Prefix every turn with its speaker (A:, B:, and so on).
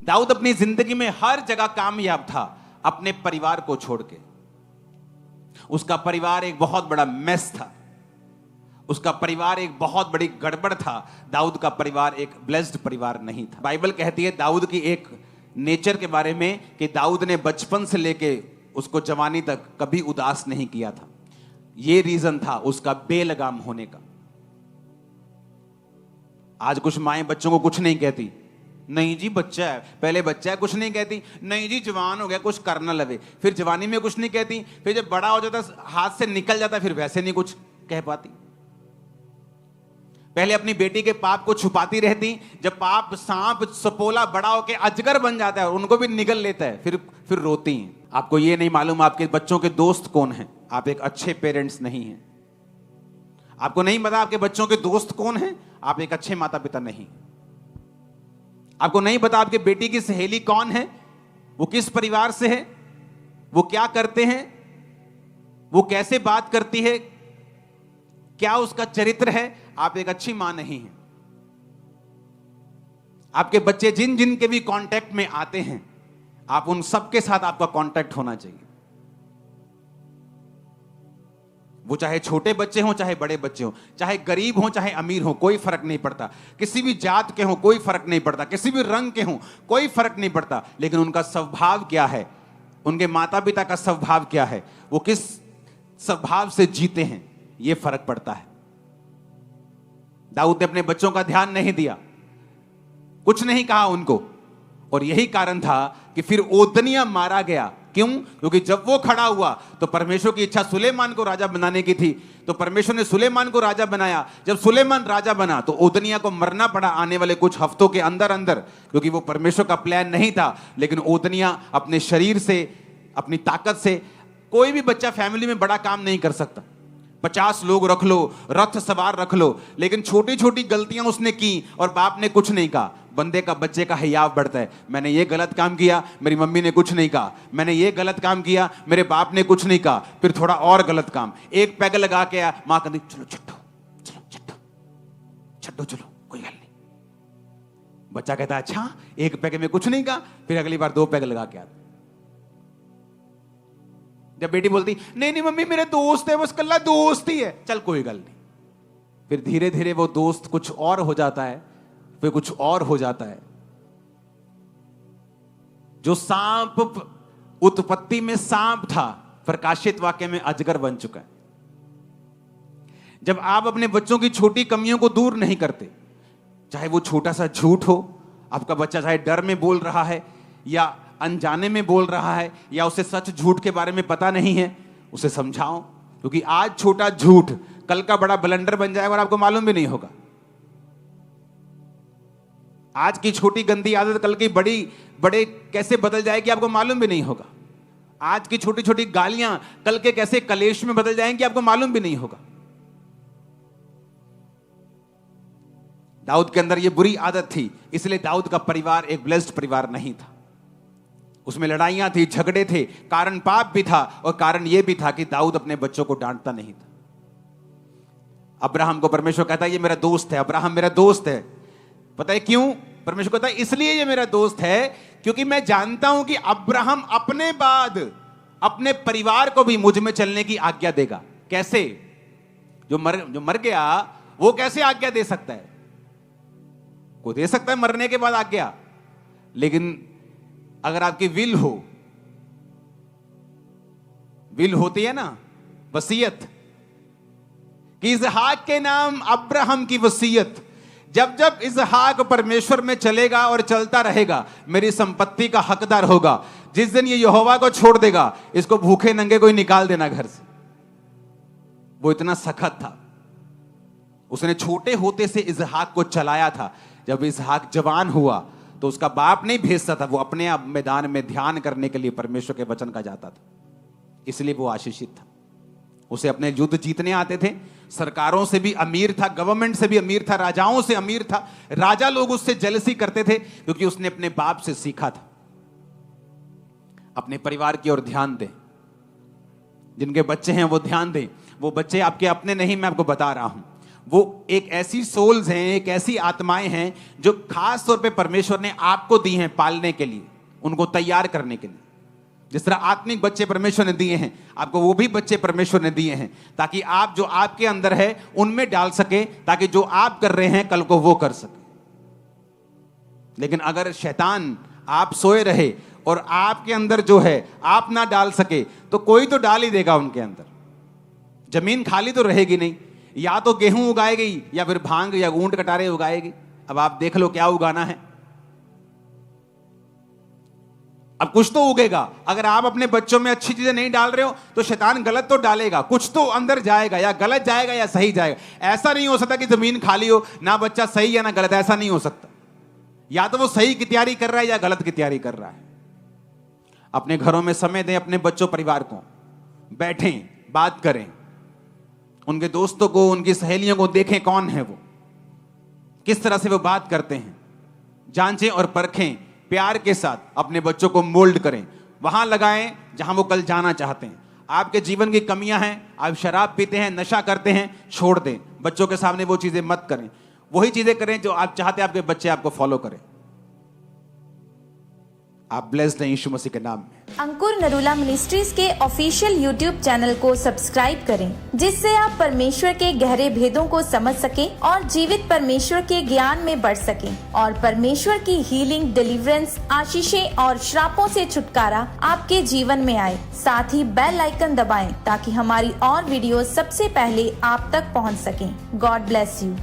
A: दाऊद अपनी जिंदगी में हर जगह कामयाब था, अपने परिवार को छोड़ के। उसका परिवार एक बहुत बड़ा मेस था, उसका परिवार एक बहुत बड़ी गड़बड़ था। दाऊद का परिवार एक ब्लेस्ड परिवार नहीं था। बाइबल कहती है दाऊद की एक नेचर के बारे में कि दाऊद ने बचपन से लेके उसको जवानी तक कभी उदास नहीं किया था। यह रीजन था उसका बेलगाम होने का। आज कुछ माएं बच्चों को कुछ नहीं कहती, नहीं जी बच्चा है, पहले बच्चा है कुछ नहीं कहती, नहीं जी जवान हो गया कुछ करना लगे, फिर जवानी में कुछ नहीं कहती, फिर जब बड़ा हो जाता हाथ से निकल जाता फिर वैसे नहीं कुछ कह पाती। पहले अपनी बेटी के पाप को छुपाती रहती, जब पाप सांप सपोला बड़ा होके अजगर बन जाता है उनको भी निगल लेता है, फिर रोती हैं। आपको ये नहीं मालूम आपके बच्चों के दोस्त कौन हैं, आप एक अच्छे पेरेंट्स नहीं हैं। आपको नहीं पता आपके बच्चों के दोस्त कौन हैं, आप एक अच्छे माता पिता नहीं। आपको नहीं पता आपके बेटी की सहेली कौन है, वो किस परिवार से है, वो क्या करते हैं, वो कैसे बात करती है, क्या उसका चरित्र है, आप एक अच्छी मां नहीं हैं। आपके बच्चे जिन जिन के भी कांटेक्ट में आते हैं, आप उन सबके साथ आपका कांटेक्ट होना चाहिए। वो चाहे छोटे बच्चे हों चाहे बड़े बच्चे हों, चाहे गरीब हों चाहे अमीर हों, कोई फर्क नहीं पड़ता। किसी भी जात के हों कोई फर्क नहीं पड़ता, किसी भी रंग के हों कोई फर्क नहीं पड़ता, लेकिन उनका स्वभाव क्या है, उनके माता पिता का स्वभाव क्या है, वो किस स्वभाव से जीते हैं, यह फर्क पड़ता है। दाऊद ने अपने बच्चों का ध्यान नहीं दिया, कुछ नहीं कहा उनको, और यही कारण था कि फिर ओदनिया मारा गया। क्यों? क्योंकि जब वो खड़ा हुआ तो परमेश्वर की इच्छा सुलेमान को राजा बनाने की थी, तो परमेश्वर ने सुलेमान को राजा बनाया। जब सुलेमान राजा बना तो ओदनिया को मरना पड़ा आने वाले कुछ हफ्तों के अंदर अंदर, क्योंकि वो परमेश्वर का प्लान नहीं था। लेकिन ओदनिया अपने शरीर से, अपनी ताकत से, कोई भी बच्चा फैमिली में बड़ा काम नहीं कर सकता। 50 लोग रख लो, रथ सवार रख लो, लेकिन छोटी छोटी गलतियां उसने की और बाप ने कुछ नहीं कहा। बंदे का, बच्चे का हियाव बढ़ता है, मैंने ये गलत काम किया, मेरी मम्मी ने कुछ नहीं कहा, मैंने ये गलत काम किया, मेरे बाप ने कुछ नहीं कहा, फिर थोड़ा और गलत काम, एक पैग लगा के आया, मां कहती चलो छट्टो, चलो छट्टो छट्टो, चलो कोई गल नहीं। बच्चा कहता है अच्छा एक पैग में कुछ नहीं कहा, फिर अगली बार 2 पैग लगा के आता। जब बेटी बोलती नहीं नहीं मम्मी मेरे दोस्त है, बस कल्ला दोस्त ही है, चल कोई गल नहीं, फिर धीरे धीरे वो दोस्त कुछ और हो जाता है, फिर कुछ और हो जाता है। जो सांप उत्पत्ति में सांप था, प्रकाशित वाक्य में अजगर बन चुका है। जब आप अपने बच्चों की छोटी कमियों को दूर नहीं करते, चाहे वो छोटा सा झूठ हो, आपका बच्चा चाहे डर में बोल रहा है या अनजाने में बोल रहा है या उसे सच झूठ के बारे में पता नहीं है, उसे समझाओ, क्योंकि आज छोटा झूठ कल का बड़ा ब्लंडर बन जाएगा और आपको मालूम भी नहीं होगा। आज की छोटी गंदी आदत कल की बड़े कैसे बदल जाएगी आपको मालूम भी नहीं होगा। आज की छोटी छोटी गालियां कल के कैसे कलेश में बदल जाएंगी आपको मालूम भी नहीं होगा। दाऊद के अंदर यह बुरी आदत थी, इसलिए दाऊद का परिवार एक ब्लेस्ड परिवार नहीं था। उसमें लड़ाइयां थी, झगड़े थे, कारण पाप भी था और कारण यह भी था कि दाऊद अपने बच्चों को डांटता नहीं था। अब्राहम को परमेश्वर कहता है ये मेरा दोस्त है, अब्राहम मेरा दोस्त है। पता है क्यों? परमेश्वर कहता है इसलिए ये मेरा दोस्त है क्योंकि मैं जानता हूं कि अब्राहम अपने बाद अपने परिवार को भी मुझ में चलने की आज्ञा देगा। कैसे? जो मर गया वो कैसे आज्ञा दे सकता है? को दे सकता है मरने के बाद आज्ञा, लेकिन अगर आपकी विल होती है ना, वसीयत, कि इसहाक के नाम अब्राहम की वसीयत, जब जब इसहाक परमेश्वर में चलेगा और चलता रहेगा मेरी संपत्ति का हकदार होगा। जिस दिन ये यहोवा को छोड़ देगा इसको भूखे नंगे कोई निकाल देना घर से। वो इतना सख्त था। उसने छोटे होते से इसहाक को चलाया था। जब इसहाक जवान हुआ तो उसका बाप नहीं भेजता था, वो अपने आप मैदान में ध्यान करने के लिए परमेश्वर के वचन का जाता था, इसलिए वो आशीषित था। उसे अपने युद्ध जीतने आते थे, सरकारों से भी अमीर था, गवर्नमेंट से भी अमीर था, राजाओं से अमीर था। राजा लोग उससे जेलसी करते थे क्योंकि उसने अपने बाप से सीखा था। अपने परिवार की ओर ध्यान दें, जिनके बच्चे हैं वो ध्यान दें। वो बच्चे आपके अपने नहीं, मैं आपको बता रहा हूं, वो एक ऐसी सोल्स हैं, एक ऐसी आत्माएं हैं जो खास तौर पे परमेश्वर ने आपको दी हैं पालने के लिए, उनको तैयार करने के लिए। जिस तरह आत्मिक बच्चे परमेश्वर ने दिए हैं, आपको वो भी बच्चे परमेश्वर ने दिए हैं, ताकि आप जो आपके अंदर है उनमें डाल सके, ताकि जो आप कर रहे हैं कल को वो कर सके। लेकिन अगर शैतान आप सोए रहे और आपके अंदर जो है आप ना डाल सके, तो कोई तो डाल ही देगा उनके अंदर। जमीन खाली तो रहेगी नहीं, या तो गेहूं उगाएगी या फिर भांग या ऊंट कटारे उगाएगी। अब आप देख लो क्या उगाना है। अब कुछ तो उगेगा। अगर आप अपने बच्चों में अच्छी चीजें नहीं डाल रहे हो तो शैतान गलत तो डालेगा, कुछ तो अंदर जाएगा, या गलत जाएगा या सही जाएगा। ऐसा नहीं हो सकता कि जमीन खाली हो, ना बच्चा सही या ना गलत, ऐसा नहीं हो सकता। या तो वो सही की तैयारी कर रहा है या गलत की तैयारी कर रहा है। अपने घरों में समय दें, अपने बच्चों परिवार को, बैठें, बात करें, उनके दोस्तों को, उनकी सहेलियों को देखें कौन है वो, किस तरह से वो बात करते हैं, जांचें और परखें, प्यार के साथ अपने बच्चों को मोल्ड करें, वहां लगाएं जहां वो कल जाना चाहते हैं। आपके जीवन की कमियां हैं, आप शराब पीते हैं, नशा करते हैं, छोड़ दें। बच्चों के सामने वो चीजें मत करें, वही चीजें करें जो आप चाहते हैं आपके बच्चे आपको फॉलो करें। आप ब्लेस्ड हैं यीशु मसीह के नाम में।
B: अंकुर नरूला मिनिस्ट्रीज के ऑफिशियल यूट्यूब चैनल को सब्सक्राइब करें, जिससे आप परमेश्वर के गहरे भेदों को समझ सकें और जीवित परमेश्वर के ज्ञान में बढ़ सकें, और परमेश्वर की हीलिंग, डिलीवरेंस, आशीषें और श्रापों से छुटकारा आपके जीवन में आए। साथ ही बेल आइकन दबाएं ताकि हमारी और वीडियो सबसे पहले आप तक पहुंच सकें। God bless you.